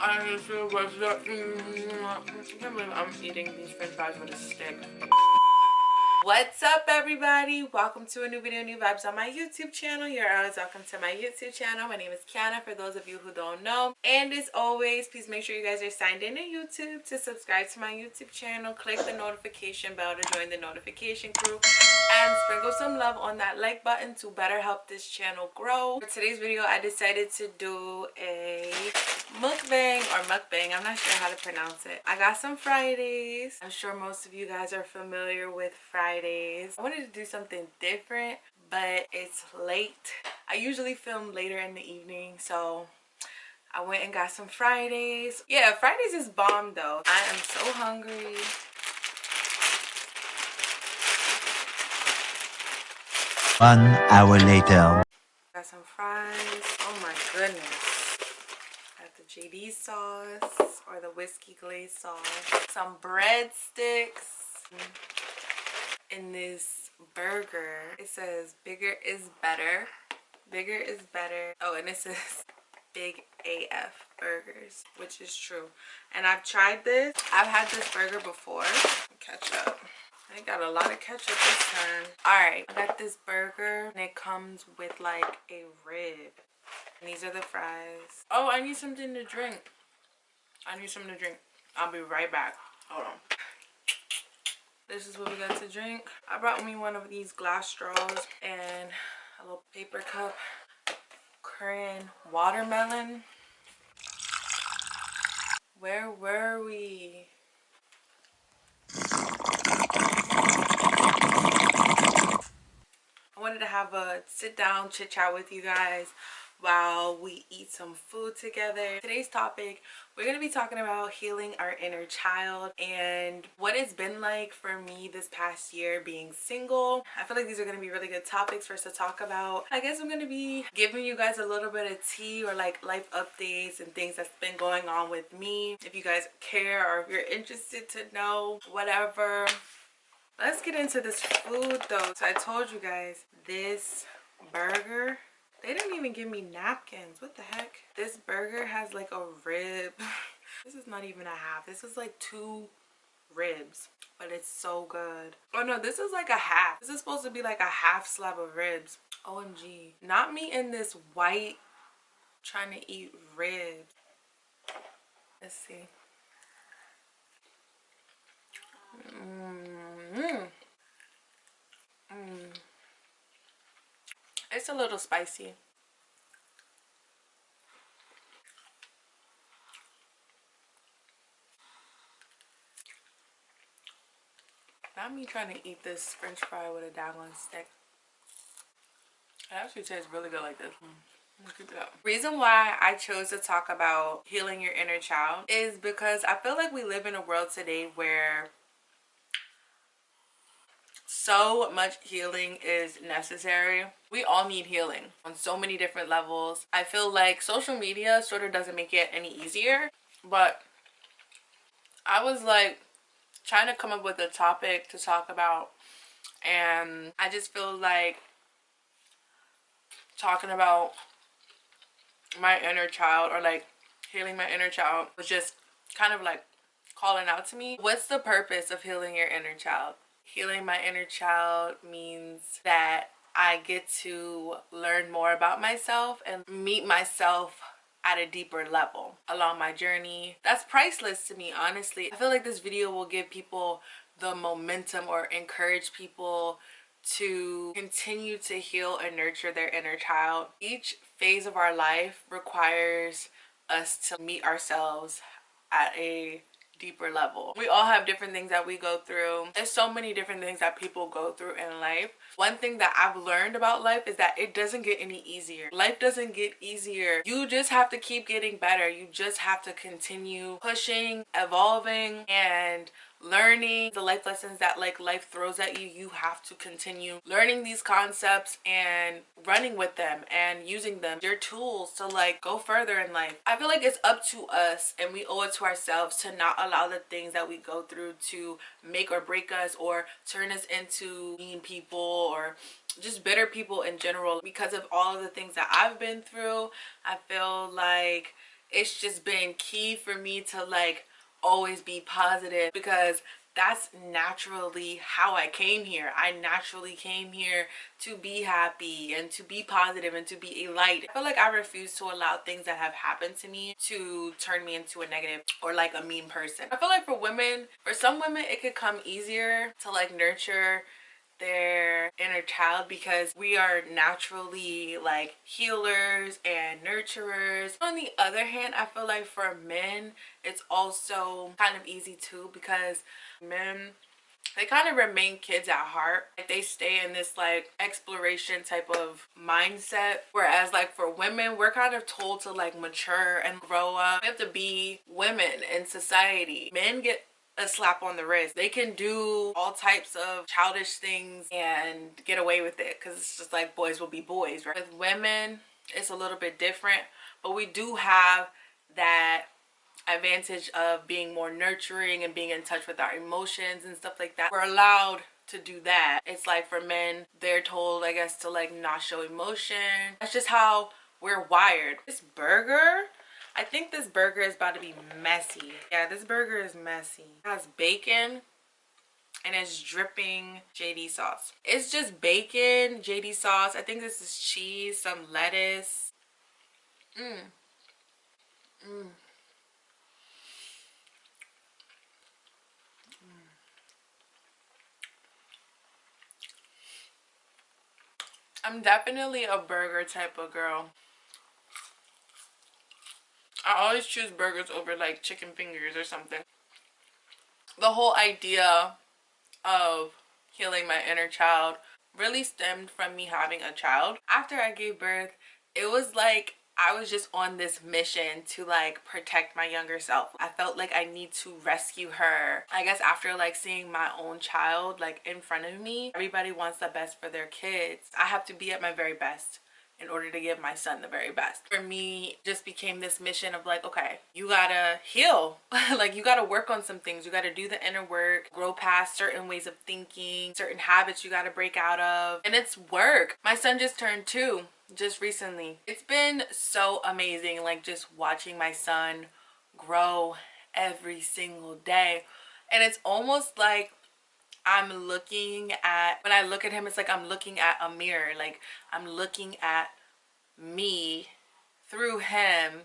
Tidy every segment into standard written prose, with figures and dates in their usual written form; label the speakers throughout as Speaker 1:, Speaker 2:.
Speaker 1: Honestly, what's up? I can't believe I'm eating these french fries with a stick. What's up, everybody? Welcome to a new video, new vibes on my YouTube channel. You're always welcome to my YouTube channel. My name is Keionna, for those of you who don't know. And as always, please make sure you guys are signed in to YouTube to subscribe to my YouTube channel. Click the notification bell to join the notification crew. And sprinkle some love on that like button to better help this channel grow. For today's video, I decided to do a mukbang or mukbang. I'm not sure how to pronounce it. I got some Fridays. I'm sure most of you guys are familiar with Fridays. I wanted to do something different, but it's late. I usually film later in the evening, so I went and got some Fridays. Yeah, Fridays is bomb though. I am so hungry.
Speaker 2: 1 hour later.
Speaker 1: Got some fries. Oh my goodness. Got the JD sauce or the whiskey glaze sauce. Some breadsticks. In this burger, it says bigger is better. Bigger is better. Oh, and it says big AF burgers, which is true. And I've tried this. I've had this burger before. Ketchup. I got a lot of ketchup this time. Alright, I got this burger and it comes with like a rib. And these are the fries. Oh, I need something to drink. I need something to drink. I'll be right back. Hold on. This is what we got to drink. I brought me one of these glass straws and a little paper cup. Korean watermelon. Where were we? I wanted to have a sit down chit chat with you guys while we eat some food together. Today's topic, we're going to be talking about healing our inner child and what it's been like for me this past year being single. I feel like these are going to be really good topics for us to talk about. I guess I'm going to be giving you guys a little bit of tea or like life updates and things that's been going on with me. If you guys care or if you're interested to know, whatever. Let's get into this food though. So I told you guys, this burger, they didn't even give me napkins. What the heck? This burger has like a rib. This is not even a half. This is like 2 ribs, but it's so good. Oh no, this is like a half. This is supposed to be like a half slab of ribs. OMG. Not me in this white trying to eat ribs. Let's see. It's a little spicy. Not me trying to eat this french fry with a daggone stick. It actually tastes really good like this. Keep it up. Reason why I chose to talk about healing your inner child is because I feel like we live in a world today where so much healing is necessary. We all need healing on so many different levels. I feel like social media sort of doesn't make it any easier, but I was like trying to come up with a topic to talk about, and I just feel like talking about my inner child or like healing my inner child was just kind of like calling out to me. What's the purpose of healing your inner child? Healing my inner child means that I get to learn more about myself and meet myself at a deeper level along my journey. That's priceless to me, honestly. I feel like this video will give people the momentum or encourage people to continue to heal and nurture their inner child. Each phase of our life requires us to meet ourselves at a deeper level. We all have different things that we go through. There's so many different things that people go through in life. One thing that I've learned about life is that it doesn't get any easier. Life doesn't get easier. You just have to keep getting better. You just have to continue pushing, evolving, and learning the life lessons that like life throws at you. You have to continue learning these concepts and running with them and using them, your tools to like go further in life. I feel like it's up to us and we owe it to ourselves to not allow the things that we go through to make or break us or turn us into mean people or just bitter people in general. Because of all of the things that I've been through, I feel like it's just been key for me to like always be positive, because that's naturally how I came here. I naturally came here to be happy and to be positive and to be a light. I feel like I refuse to allow things that have happened to me to turn me into a negative or like a mean person. I feel like for women, for some women, it could come easier to like nurture their inner child, because we are naturally like healers and nurturers. On the other hand, I feel like for men it's also kind of easy too, because men, they kind of remain kids at heart. Like they stay in this like exploration type of mindset, whereas like for women, we're kind of told to like mature and grow up. We have to be women in society. Men get a slap on the wrist. They can do all types of childish things and get away with it, because it's just like boys will be boys, right? With women, it's a little bit different, but we do have that advantage of being more nurturing and being in touch with our emotions and stuff like that. We're allowed to do that. It's like for men, they're told, I guess, to like not show emotion. That's just how we're wired. This burger, I think this burger is about to be messy. Yeah, this burger is messy. It has bacon and it's dripping JD sauce. It's just bacon, JD sauce. I think this is cheese, some lettuce. I'm definitely a burger type of girl. I always choose burgers over like chicken fingers or something. The whole idea of healing my inner child really stemmed from me having a child. After I gave birth, it was like I was just on this mission to like protect my younger self. I felt like I need to rescue her. I guess after like seeing my own child like in front of me, everybody wants the best for their kids. I have to be at my very best in order to give my son the very best. For me, just became this mission of like, okay, you gotta heal. Like you gotta work on some things. You gotta do the inner work, grow past certain ways of thinking, certain habits you gotta break out of. And it's work. My son just turned 2 just recently. It's been so amazing, like just watching my son grow every single day. And it's almost like I'm looking at, when I look at him, it's like I'm looking at a mirror. Like I'm looking at me through him,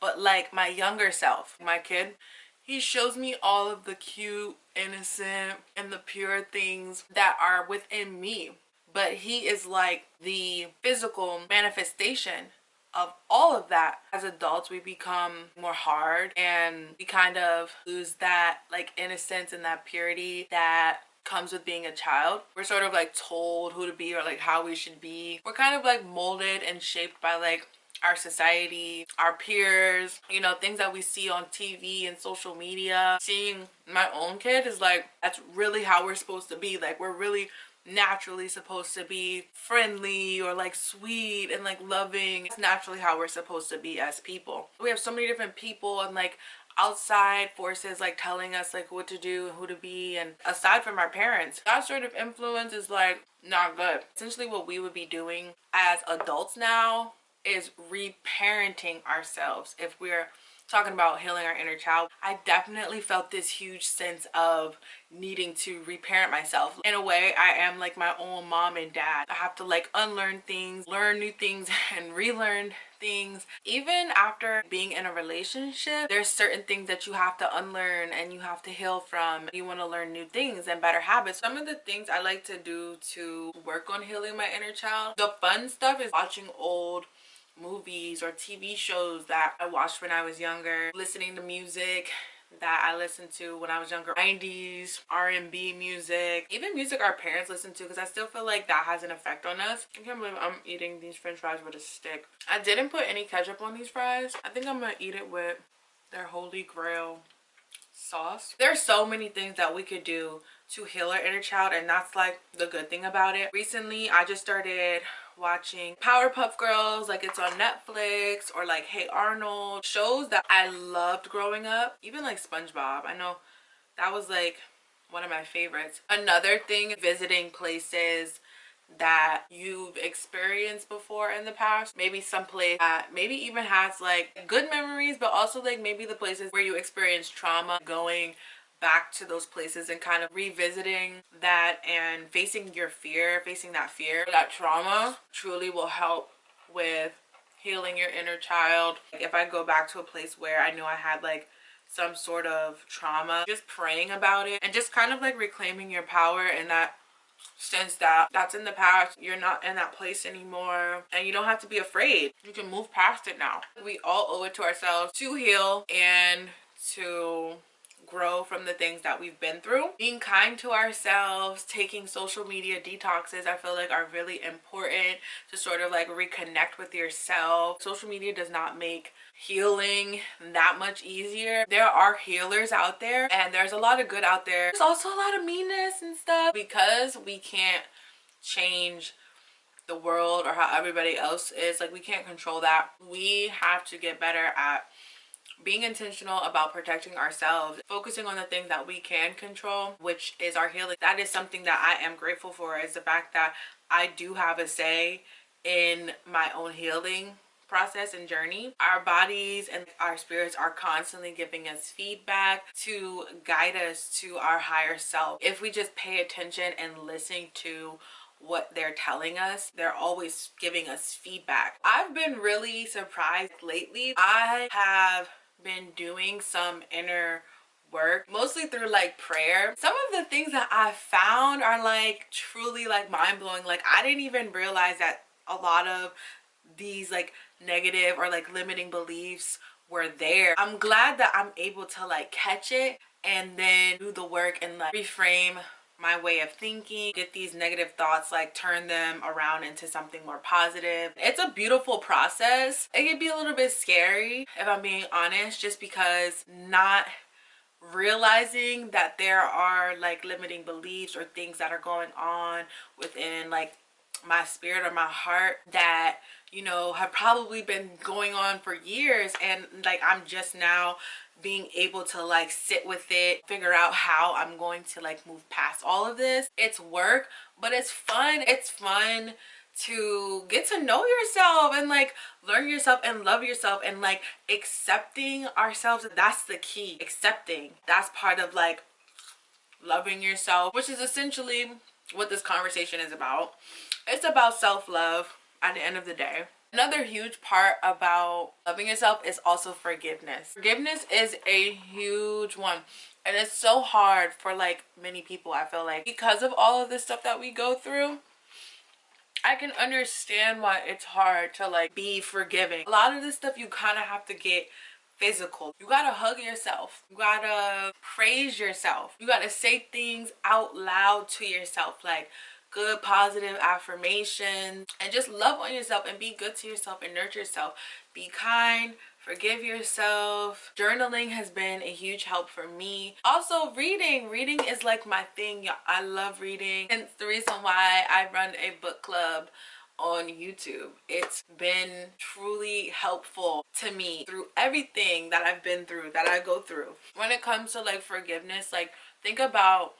Speaker 1: but like my younger self. My kid, he shows me all of the cute, innocent, and the pure things that are within me. But he is like the physical manifestation of all of that. As adults, we become more hard and we kind of lose that like innocence and that purity that comes with being a child. We're sort of like told who to be or like how we should be. We're kind of like molded and shaped by like our society, our peers, you know, things that we see on TV and social media. Seeing my own kid is like, that's really how we're supposed to be. Like we're really naturally supposed to be friendly or like sweet and like loving. It's naturally how we're supposed to be as people. We have so many different people and like outside forces like telling us like what to do and who to be, and aside from our parents, that sort of influence is like not good. Essentially what we would be doing as adults now is reparenting ourselves. If we're talking about healing our inner child, I definitely felt this huge sense of needing to reparent myself. In a way, I am like my own mom and dad. I have to like unlearn things, learn new things, and relearn things. Even after being in a relationship, there's certain things that you have to unlearn and you have to heal from. You want to learn new things and better habits. Some of the things I like to do to work on healing my inner child, the fun stuff is watching old movies or TV shows that I watched when I was younger, listening to music that I listened to when I was younger, 90s R&B music, even music our parents listened to, because I still feel like that has an effect on us. I can't believe I'm eating these french fries with a stick. I didn't put any ketchup on these fries. I think I'm gonna eat it with their Holy Grail sauce. There's so many things that we could do to heal our inner child, and that's like the good thing about it. Recently I just started watching Powerpuff Girls, like it's on Netflix, or like Hey Arnold, shows that I loved growing up. Even like SpongeBob, I know that was like one of my favorites. Another thing, visiting places that you've experienced before in the past. Maybe some place that maybe even has like good memories, but also like maybe the places where you experienced trauma, going back to those places and kind of revisiting that and facing your fear, facing that fear, that trauma truly will help with healing your inner child. If I go back to a place where I know I had like some sort of trauma, just praying about it and just kind of like reclaiming your power in that sense that that's in the past. You're not in that place anymore and you don't have to be afraid. You can move past it now. We all owe it to ourselves to heal and to grow from the things that we've been through. Being kind to ourselves, taking social media detoxes, I feel like are really important to sort of like reconnect with yourself. Social media does not make healing that much easier. There are healers out there and there's a lot of good out there. There's also a lot of meanness and stuff. Because we can't change the world or how everybody else is, like we can't control that. We have to get better at being intentional about protecting ourselves, focusing on the things that we can control, which is our healing. That is something that I am grateful for, is the fact that I do have a say in my own healing process and journey. Our bodies and our spirits are constantly giving us feedback to guide us to our higher self. If we just pay attention and listen to what they're telling us, they're always giving us feedback. I've been really surprised lately. I have been doing some inner work, mostly through like prayer. Some of the things that I found are like truly like mind-blowing. Like I didn't even realize that a lot of these like negative or like limiting beliefs were there. I'm glad that I'm able to like catch it and then do the work and like reframe my way of thinking, get these negative thoughts, like turn them around into something more positive. It's a beautiful process. It can be a little bit scary if I'm being honest, just because not realizing that there are like limiting beliefs or things that are going on within like my spirit or my heart that, you know, have probably been going on for years, and like I'm just now being able to like sit with it, figure out how I'm going to like move past all of this. It's work, but it's fun. It's fun to get to know yourself and like learn yourself and love yourself and like accepting ourselves. That's the key. Accepting. That's part of like loving yourself, which is essentially what this conversation is about. It's about self-love at the end of the day. Another huge part about loving yourself is also forgiveness. Forgiveness is a huge one. And it's so hard for like many people, I feel like, because of all of this stuff that we go through. I can understand why it's hard to like be forgiving. A lot of this stuff you kind of have to get physical. You gotta hug yourself. You gotta praise yourself. You gotta say things out loud to yourself, like good positive affirmations, and just love on yourself and be good to yourself and nurture yourself. Be kind, forgive yourself. Journaling has been a huge help for me. Also reading is like my thing. I love reading, and it's the reason why I run a book club on YouTube. It's been truly helpful to me through everything that I've been through, that I go through. When it comes to like forgiveness, like think about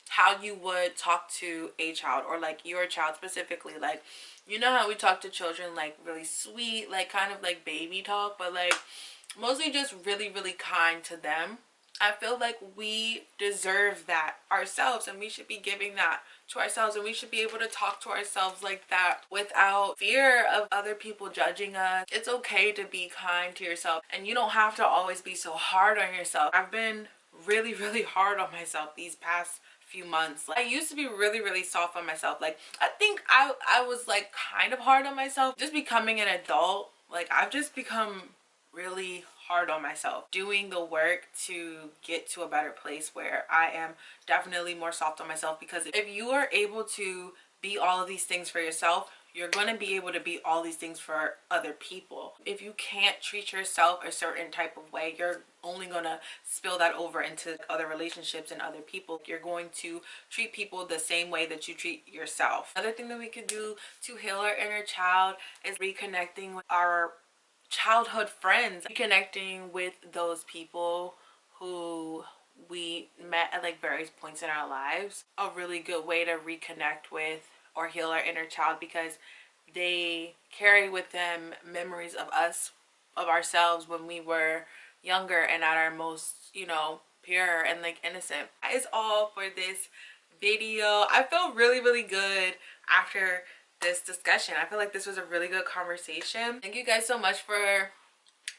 Speaker 1: how you would talk to a child, or like your child specifically. Like, you know how we talk to children like really sweet, like kind of like baby talk, but like mostly just really kind to them. I feel like we deserve that ourselves, and we should be giving that to ourselves, and we should be able to talk to ourselves like that without fear of other people judging us. It's okay to be kind to yourself, and you don't have to always be so hard on yourself. I've been really hard on myself these past few months. Like, I used to be really soft on myself. Like, I think I was like kind of hard on myself. Just becoming an adult, like I've just become really hard on myself, doing the work to get to a better place where I am definitely more soft on myself. Because if you are able to be all of these things for yourself, you're going to be able to be all these things for other people. If you can't treat yourself a certain type of way, you're only going to spill that over into other relationships and other people. You're going to treat people the same way that you treat yourself. Another thing that we could do to heal our inner child is reconnecting with our childhood friends, reconnecting with those people who we met at like various points in our lives. A really good way to reconnect with or heal our inner child, because they carry with them memories of us, of ourselves when we were younger and at our most, you know, pure and like innocent. That is all for this video. I feel really, really good after this discussion. I feel like this was a really good conversation. Thank you guys so much for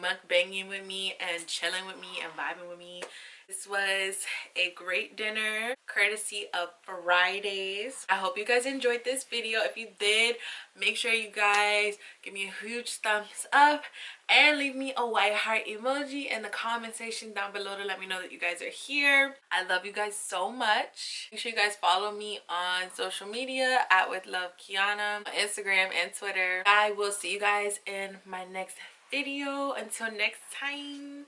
Speaker 1: mukbanging with me and chilling with me and vibing with me. This was a great dinner courtesy of Fridays. I hope you guys enjoyed this video. If you did, make sure you guys give me a huge thumbs up and leave me a white heart emoji in the comment section down below to let me know that you guys are here. I love you guys so much. Make sure you guys follow me on social media at with love Keionna on Instagram and Twitter. I will see you guys in my next video. Until next time.